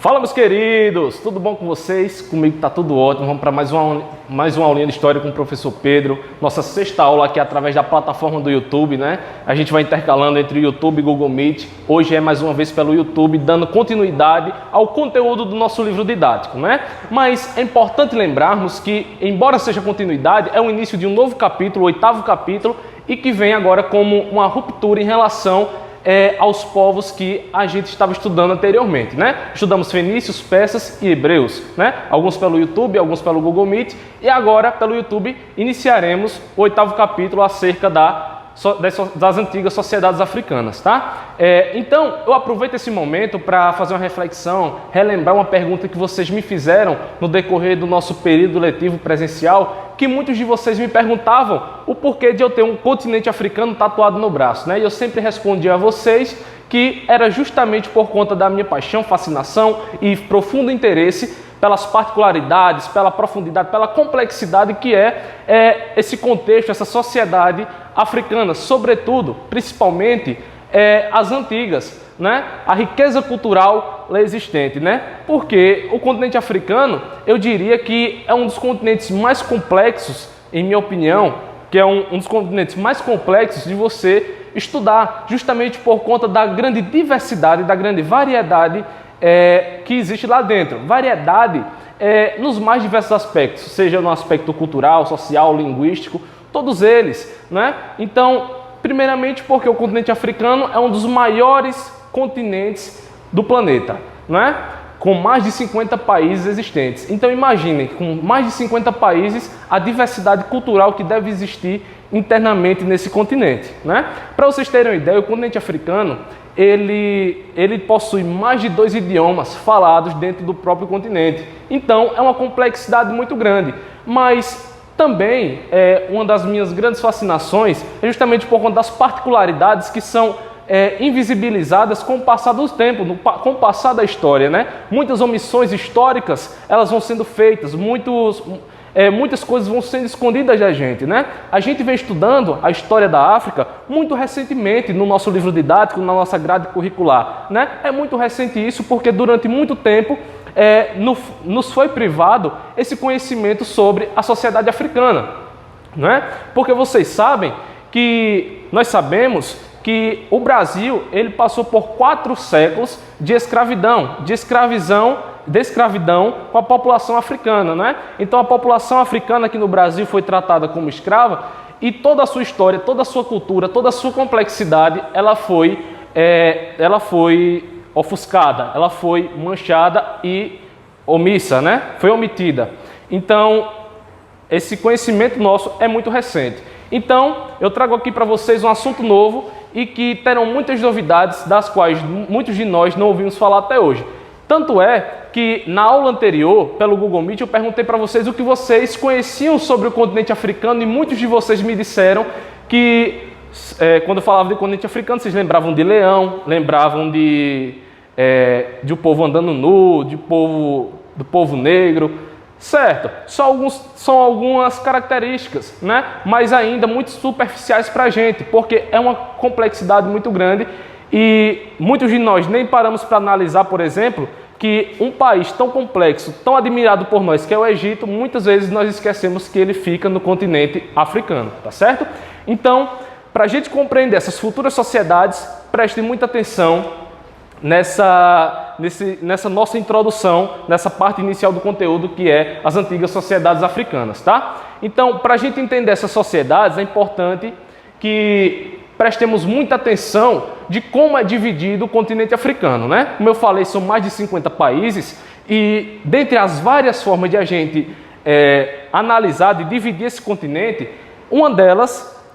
Fala, meus queridos, tudo bom com vocês? Comigo tá tudo ótimo. Vamos para mais uma aulinha de história com o professor Pedro. Nossa sexta aula aqui através da plataforma do YouTube, né? A gente vai intercalando entre o YouTube e Google Meet. Hoje é mais uma vez pelo YouTube, dando continuidade ao conteúdo do nosso livro didático, né? Mas é importante lembrarmos que, embora seja continuidade, é o início de um novo capítulo, o 8º capítulo, e que vem agora como uma ruptura em relação aos povos que a gente estava estudando anteriormente, né? Estudamos fenícios, persas e hebreus, né? Alguns pelo YouTube, alguns pelo Google Meet, e agora pelo YouTube iniciaremos o 8º capítulo acerca das antigas sociedades africanas, tá? Então, eu aproveito esse momento para fazer uma reflexão, relembrar uma pergunta que vocês me fizeram no decorrer do nosso período letivo presencial, que muitos de vocês me perguntavam o porquê de eu ter um continente africano tatuado no braço, né? E eu sempre respondi a vocês que era justamente por conta da minha paixão, fascinação e profundo interesse pelas particularidades, pela profundidade, pela complexidade que é esse contexto, essa sociedade africana, sobretudo, principalmente, as antigas, né? A riqueza cultural lá existente, né? Porque o continente africano, eu diria que é um dos continentes mais complexos, em minha opinião, que é um dos continentes mais complexos de você estudar, justamente por conta da grande diversidade, da grande variedade que existe lá dentro. Variedade nos mais diversos aspectos, seja no aspecto cultural, social, linguístico, todos eles, né? Então, primeiramente porque o continente africano é um dos maiores continentes do planeta, né? Com mais de 50 países existentes. Então imaginem, com mais de 50 países, a diversidade cultural que deve existir internamente nesse continente, né? Para vocês terem uma ideia, o continente africano, ele possui mais de 2 idiomas falados dentro do próprio continente. Então é uma complexidade muito grande, mas também uma das minhas grandes fascinações é justamente por conta das particularidades que são invisibilizadas com o passar do tempo, com o passar da história, né? Muitas omissões históricas, elas vão sendo feitas, muitas coisas vão sendo escondidas da gente, né? A gente vem estudando a história da África muito recentemente no nosso livro didático, na nossa grade curricular, né? É muito recente isso porque durante muito tempo nos foi privado esse conhecimento sobre a sociedade africana, né? Porque vocês sabem que nós sabemos que o Brasil ele passou por 4 séculos de escravidão com a população africana, né? Então a população africana aqui no Brasil foi tratada como escrava e toda a sua história, toda a sua cultura, toda a sua complexidade, ela foi ofuscada, ela foi manchada e omissa, né? Foi omitida. Então esse conhecimento nosso é muito recente. Então eu trago aqui para vocês um assunto novo e que terão muitas novidades das quais muitos de nós não ouvimos falar até hoje. Tanto é que na aula anterior, pelo Google Meet, eu perguntei para vocês o que vocês conheciam sobre o continente africano e muitos de vocês me disseram que quando eu falava de continente africano, vocês lembravam de leão, lembravam de um povo andando nu, do povo negro. Certo, são algumas características, né? Mas ainda muito superficiais para a gente, porque é uma complexidade muito grande e muitos de nós nem paramos para analisar, por exemplo, que um país tão complexo, tão admirado por nós, que é o Egito, muitas vezes nós esquecemos que ele fica no continente africano, tá certo? Então, para a gente compreender essas futuras sociedades, prestem muita atenção nessa nossa introdução, nessa parte inicial do conteúdo que é as antigas sociedades africanas, tá? Então, para a gente entender essas sociedades, é importante que prestemos muita atenção de como é dividido o continente africano, né? Como eu falei, são mais de 50 países e dentre as várias formas de a gente analisar, de dividir esse continente,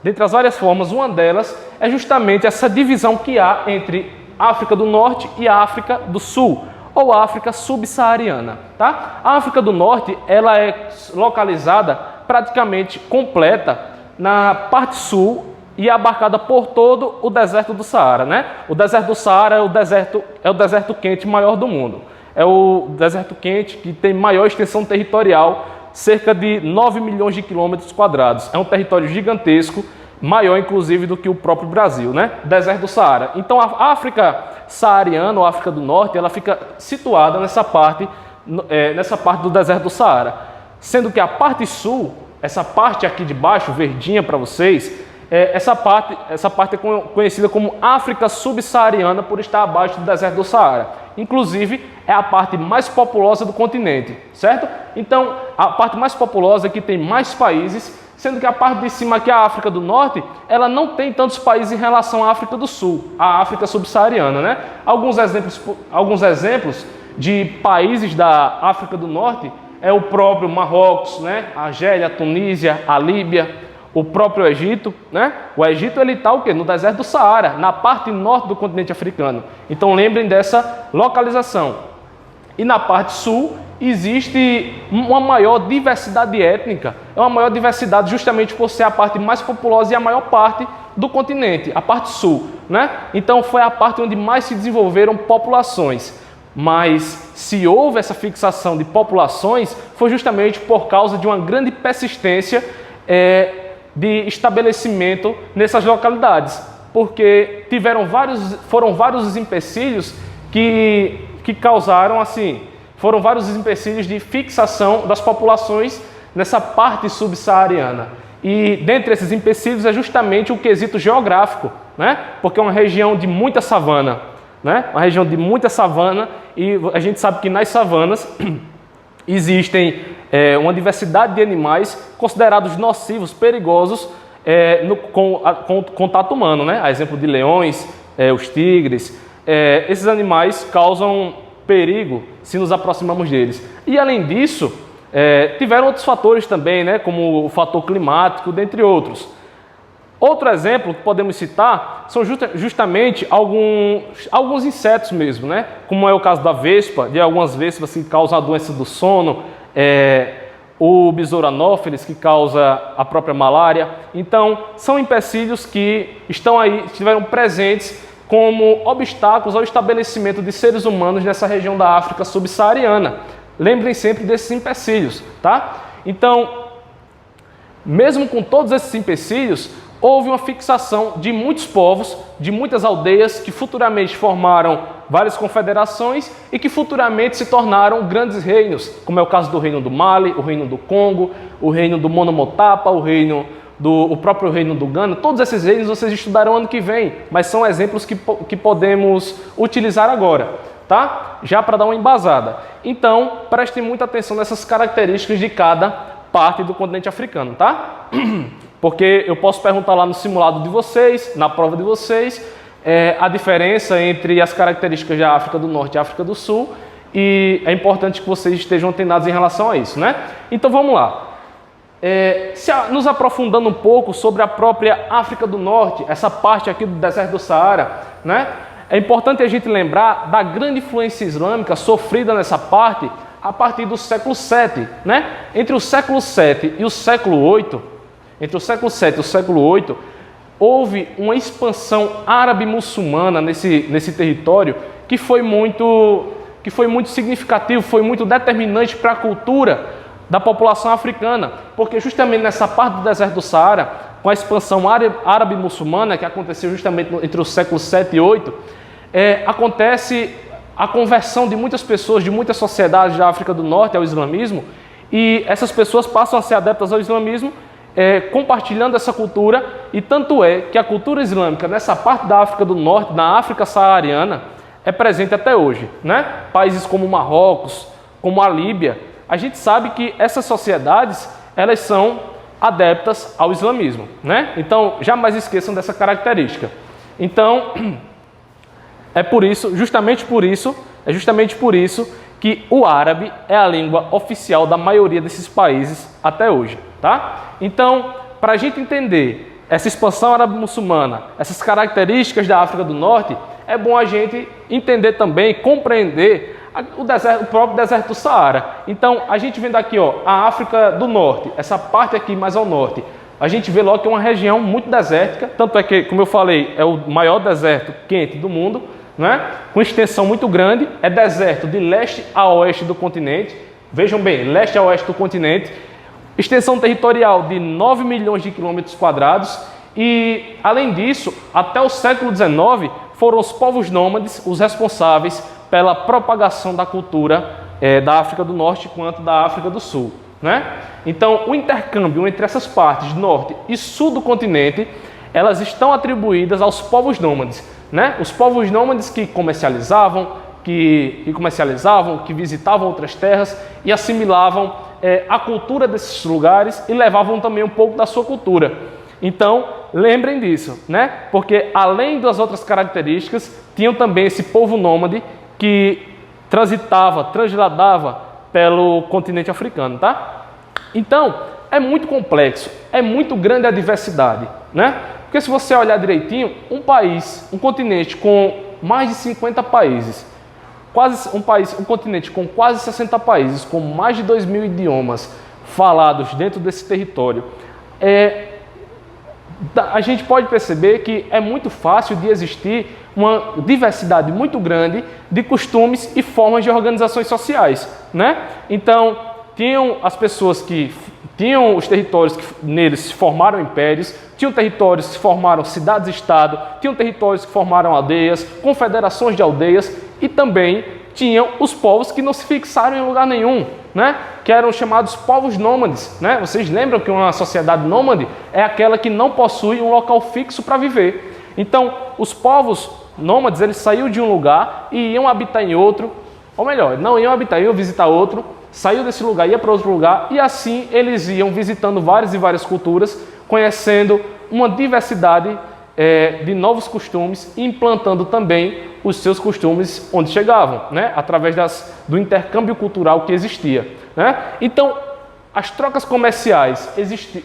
dentre as várias formas, uma delas é justamente essa divisão que há entre a África do Norte e a África do Sul, ou África subsaariana, tá? A África do Norte, ela é localizada praticamente completa na parte sul e abarcada por todo o deserto do Saara, né? O deserto do Saara é o deserto quente maior do mundo. É o deserto quente que tem maior extensão territorial, cerca de 9 milhões de quilômetros quadrados. É um território gigantesco maior inclusive do que o próprio Brasil, né? Deserto do Saara. Então a África saariana, ou África do Norte, ela fica situada nessa parte do deserto do Saara. Sendo que a parte sul, essa parte aqui de baixo, verdinha para vocês, essa parte é conhecida como África subsaariana por estar abaixo do deserto do Saara. Inclusive, é a parte mais populosa do continente, certo? Então, a parte mais populosa é que tem mais países, sendo que a parte de cima aqui, a África do Norte, ela não tem tantos países em relação à África do Sul, a África subsaariana, né? Alguns exemplos de países da África do Norte é o próprio Marrocos, né? A Argélia, a Tunísia, a Líbia, o próprio Egito, né? O Egito ele está o quê? No deserto do Saara, na parte norte do continente africano. Então lembrem dessa localização. E na parte sul existe uma maior diversidade étnica, é uma maior diversidade justamente por ser a parte mais populosa e a maior parte do continente, a parte sul, né? Então foi a parte onde mais se desenvolveram populações. Mas se houve essa fixação de populações, foi justamente por causa de uma grande persistência de estabelecimento nessas localidades, porque foram vários os empecilhos que causaram foram vários os empecilhos de fixação das populações nessa parte subsaariana. E dentre esses empecilhos é justamente o quesito geográfico, né? Porque é uma região de muita savana, né? Uma região de muita savana, e a gente sabe que nas savanas existem uma diversidade de animais considerados nocivos, perigosos com o contato humano, né? A exemplo de leões, os tigres. Esses animais causam perigo se nos aproximamos deles. E além disso, tiveram outros fatores também, né? Como o fator climático, dentre outros. Outro exemplo que podemos citar são justamente alguns insetos mesmo, né? Como é o caso da vespa, de algumas vespas que causam a doença do sono, o besouro anófeles, que causa a própria malária. Então, são empecilhos que estiveram presentes como obstáculos ao estabelecimento de seres humanos nessa região da África subsaariana. Lembrem sempre desses empecilhos, tá? Então, mesmo com todos esses empecilhos, houve uma fixação de muitos povos, de muitas aldeias que futuramente formaram várias confederações e que futuramente se tornaram grandes reinos, como é o caso do Reino do Mali, o Reino do Congo, o Reino do Monomotapa, o próprio Reino do Ghana. Todos esses reinos vocês estudarão ano que vem, mas são exemplos que podemos utilizar agora, tá? Já para dar uma embasada. Então, prestem muita atenção nessas características de cada parte do continente africano, tá? Porque eu posso perguntar lá no simulado de vocês, na prova de vocês, a diferença entre as características da África do Norte e África do Sul, e é importante que vocês estejam antenados em relação a isso, né? Então vamos lá. Nos aprofundando um pouco sobre a própria África do Norte, essa parte aqui do deserto do Saara, né? É importante a gente lembrar da grande influência islâmica sofrida nessa parte a partir do século VII, né? Entre o século VII e o século VIII, houve uma expansão árabe-muçulmana nesse território que foi muito significativo, foi muito determinante para a cultura da população africana, porque justamente nessa parte do deserto do Saara, com a expansão árabe-muçulmana que aconteceu justamente entre o século VII e VIII, acontece a conversão de muitas pessoas, de muitas sociedades da África do Norte ao islamismo, e essas pessoas passam a ser adeptas ao islamismo, compartilhando essa cultura, e tanto é que a cultura islâmica nessa parte da África do Norte, na África saariana, é presente até hoje, né? Países como Marrocos, como a Líbia, a gente sabe que essas sociedades, elas são adeptas ao islamismo, né? Então, jamais esqueçam dessa característica. Então, justamente por isso que o árabe é a língua oficial da maioria desses países até hoje, tá? Então, para a gente entender essa expansão árabe-muçulmana, essas características da África do Norte, é bom a gente entender também, compreender o próprio deserto do Saara. Então, a gente vendo aqui, ó, a África do Norte, essa parte aqui mais ao norte, a gente vê logo que é uma região muito desértica, tanto é que, como eu falei, é o maior deserto quente do mundo, né? Com extensão muito grande, é deserto de leste a oeste do continente. Vejam bem, leste a oeste do continente, extensão territorial de 9 milhões de quilômetros quadrados E, além disso, até o século XIX, foram os povos nômades os responsáveis pela propagação da cultura da África do Norte quanto da África do Sul, né? Então, o intercâmbio entre essas partes, norte e sul do continente, elas estão atribuídas aos povos nômades, né? Os povos nômades que comercializavam, que visitavam outras terras e assimilavam a cultura desses lugares e levavam também um pouco da sua cultura. Então, lembrem disso, né? Porque além das outras características, tinham também esse povo nômade que transladava pelo continente africano, tá? Então, é muito complexo, é muito grande a diversidade, né? Porque se você olhar direitinho, um continente com mais de 50 países, um continente com quase 60 países, com mais de 2.000 idiomas falados dentro desse território, a gente pode perceber que é muito fácil de existir uma diversidade muito grande de costumes e formas de organizações sociais, né? Então, tinham os territórios que neles se formaram impérios, tinham territórios que se formaram cidades-estado, tinham territórios que formaram aldeias, confederações de aldeias e também tinham os povos que não se fixaram em lugar nenhum, né? Que eram chamados povos nômades, né? Vocês lembram que uma sociedade nômade é aquela que não possui um local fixo para viver. Então, os povos nômades, eles saíam de um lugar e iam habitar em outro, ou melhor, não iam habitar, iam visitar outro, saiu desse lugar, ia para outro lugar, e assim eles iam visitando várias e várias culturas, conhecendo uma diversidade de novos costumes e implantando também os seus costumes onde chegavam, né? Através do intercâmbio cultural que existia, né? Então, as trocas comerciais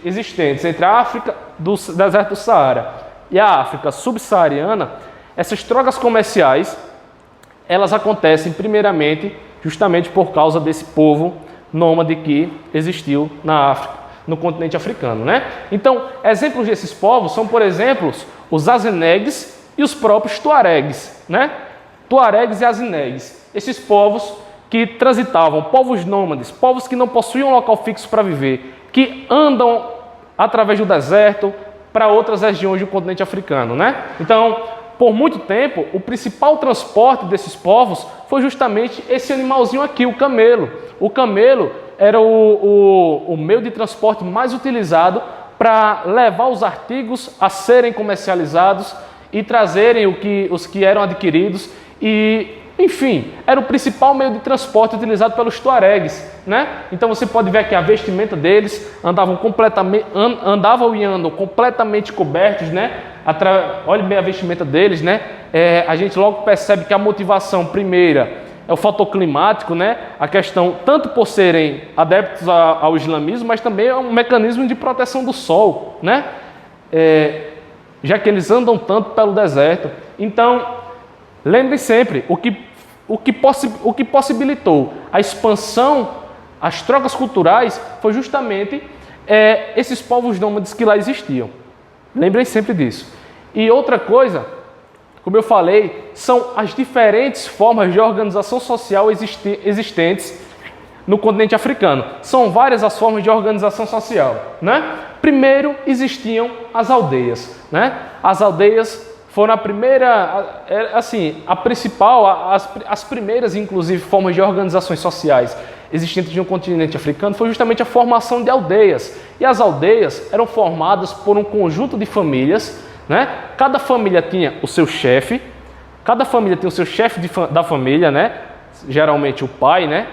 existentes entre a África do deserto do Saara e a África subsaariana, essas trocas comerciais, elas acontecem primeiramente justamente por causa desse povo nômade que existiu na África, no continente africano, né? Então, exemplos desses povos são, por exemplo, os Azenegues e os próprios Tuaregues, né? Tuaregues e Azenegues, esses povos que transitavam, povos nômades, povos que não possuíam um local fixo para viver, que andam através do deserto para outras regiões do continente africano, né? Então, por muito tempo, o principal transporte desses povos foi justamente esse animalzinho aqui, o camelo. O camelo era o meio de transporte mais utilizado para levar os artigos a serem comercializados e trazerem os que eram adquiridos. E, enfim, era o principal meio de transporte utilizado pelos tuaregues, né? Então você pode ver aqui a vestimenta deles, andavam e andam completamente cobertos, né? Olhe bem a vestimenta deles, né? A gente logo percebe que a motivação primeira é o fator climático, né? A questão, tanto por serem adeptos ao islamismo, mas também é um mecanismo de proteção do sol, né? Já que eles andam tanto pelo deserto. Então, lembrem sempre, o que possibilitou a expansão, as trocas culturais, foi justamente esses povos nômades que lá existiam. Lembrem sempre disso. E outra coisa, como eu falei, são as diferentes formas de organização social existentes no continente africano. São várias as formas de organização social, né? Primeiro existiam as aldeias, né? As aldeias foram a primeira, as primeiras, inclusive, formas de organizações sociais existentes no continente africano foi justamente a formação de aldeias. E as aldeias eram formadas por um conjunto de famílias, né? Cada família tinha o seu chefe, da família, né? Geralmente o pai, né?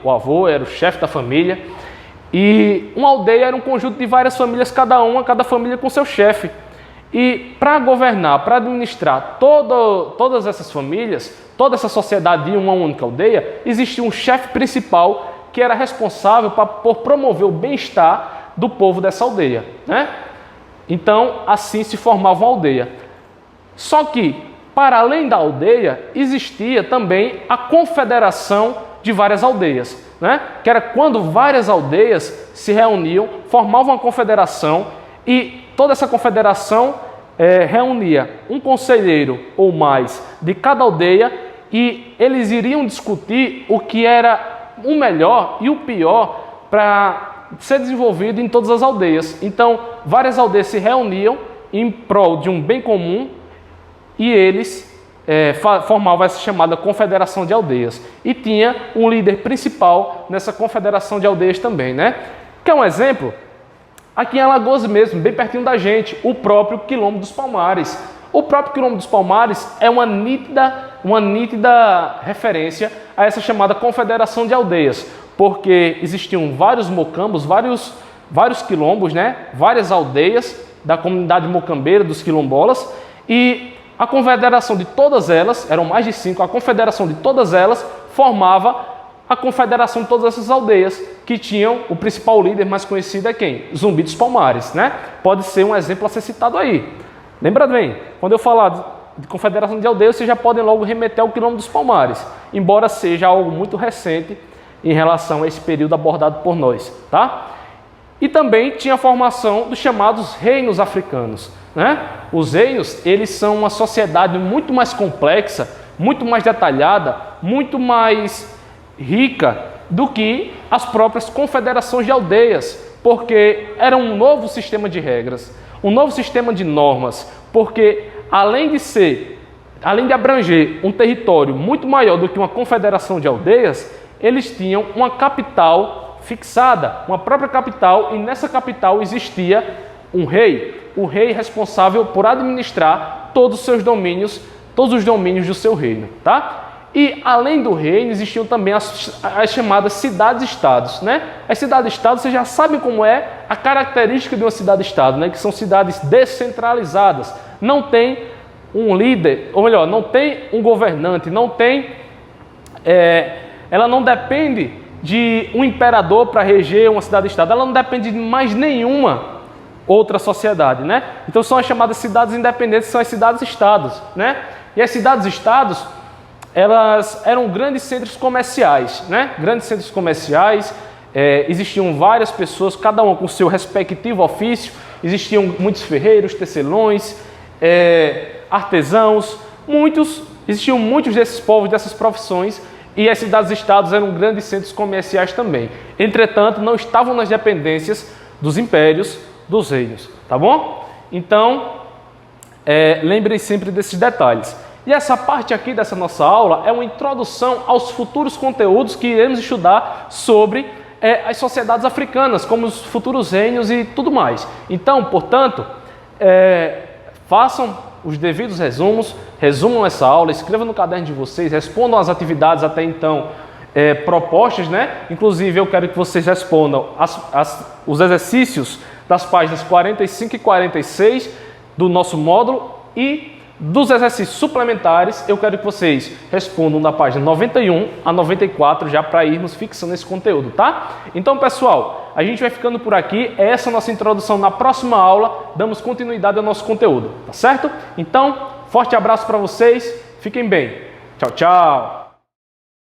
O avô era o chefe da família. E uma aldeia era um conjunto de várias famílias, cada família com seu chefe. E para governar, para administrar todas essas famílias, toda essa sociedade em uma única aldeia, existia um chefe principal que era responsável por promover o bem-estar do povo dessa aldeia, né? Então, assim se formava uma aldeia. Só que, para além da aldeia, existia também a confederação de várias aldeias, né? Que era quando várias aldeias se reuniam, formavam uma confederação e toda essa confederação reunia um conselheiro ou mais de cada aldeia e eles iriam discutir o que era o melhor e o pior para ser desenvolvido em todas as aldeias. Então, várias aldeias se reuniam em prol de um bem comum e eles formavam essa chamada Confederação de Aldeias. E tinha um líder principal nessa Confederação de Aldeias também, né? Quer um exemplo? Aqui em Alagoas mesmo, bem pertinho da gente, o próprio Quilombo dos Palmares. O próprio Quilombo dos Palmares é uma nítida referência a essa chamada Confederação de Aldeias, porque existiam vários mocambos, vários quilombos, né? Várias aldeias da comunidade mocambeira, dos quilombolas, e a confederação de todas elas, eram mais de 5, a confederação de todas elas formava a confederação de todas essas aldeias, que tinham o principal líder mais conhecido é quem? Zumbi dos Palmares, né? Pode ser um exemplo a ser citado aí. Lembra bem, quando eu falar de confederação de aldeias, vocês já podem logo remeter ao Quilombo dos Palmares, embora seja algo muito recente em relação a esse período abordado por nós, tá? E também tinha a formação dos chamados reinos africanos, né? Os reinos, eles são uma sociedade muito mais complexa, muito mais detalhada, muito mais rica do que as próprias confederações de aldeias, porque era um novo sistema de regras, um novo sistema de normas, porque além de abranger um território muito maior do que uma confederação de aldeias, eles tinham uma capital fixada, uma própria capital, e nessa capital existia um rei, o rei responsável por administrar todos os seus domínios, todos os domínios do seu reino, tá? E além do reino existiam também as chamadas cidades-estados, né? As cidades-estados, vocês já sabem como é a característica de uma cidade-estado, né? Que são cidades descentralizadas, não tem um líder, ou melhor, não tem um governante, não tem, ela não depende de um imperador para reger uma cidade-estado, ela não depende de mais nenhuma outra sociedade, né? Então são as chamadas cidades independentes, são as cidades-estados, né? E as cidades-estados, elas eram grandes centros comerciais, né? Grandes centros comerciais, existiam várias pessoas, cada uma com seu respectivo ofício, existiam muitos ferreiros, tecelões, artesãos, existiam muitos desses povos, dessas profissões, e as cidades-estados eram grandes centros comerciais também. Entretanto, não estavam nas dependências dos impérios, dos reinos, tá bom? Então, lembrem sempre desses detalhes. E essa parte aqui dessa nossa aula é uma introdução aos futuros conteúdos que iremos estudar sobre as sociedades africanas, como os futuros reinos e tudo mais. Então, portanto, façam os devidos resumos, resumam essa aula, escrevam no caderno de vocês, respondam as atividades até então propostas, né? Inclusive, eu quero que vocês respondam os exercícios das páginas 45 e 46 do nosso módulo, e dos exercícios suplementares, eu quero que vocês respondam da página 91 a 94, já para irmos fixando esse conteúdo, tá? Então, pessoal, a gente vai ficando por aqui. Essa é a nossa introdução. Na próxima aula, damos continuidade ao nosso conteúdo, tá certo? Então, forte abraço para vocês. Fiquem bem. Tchau, tchau.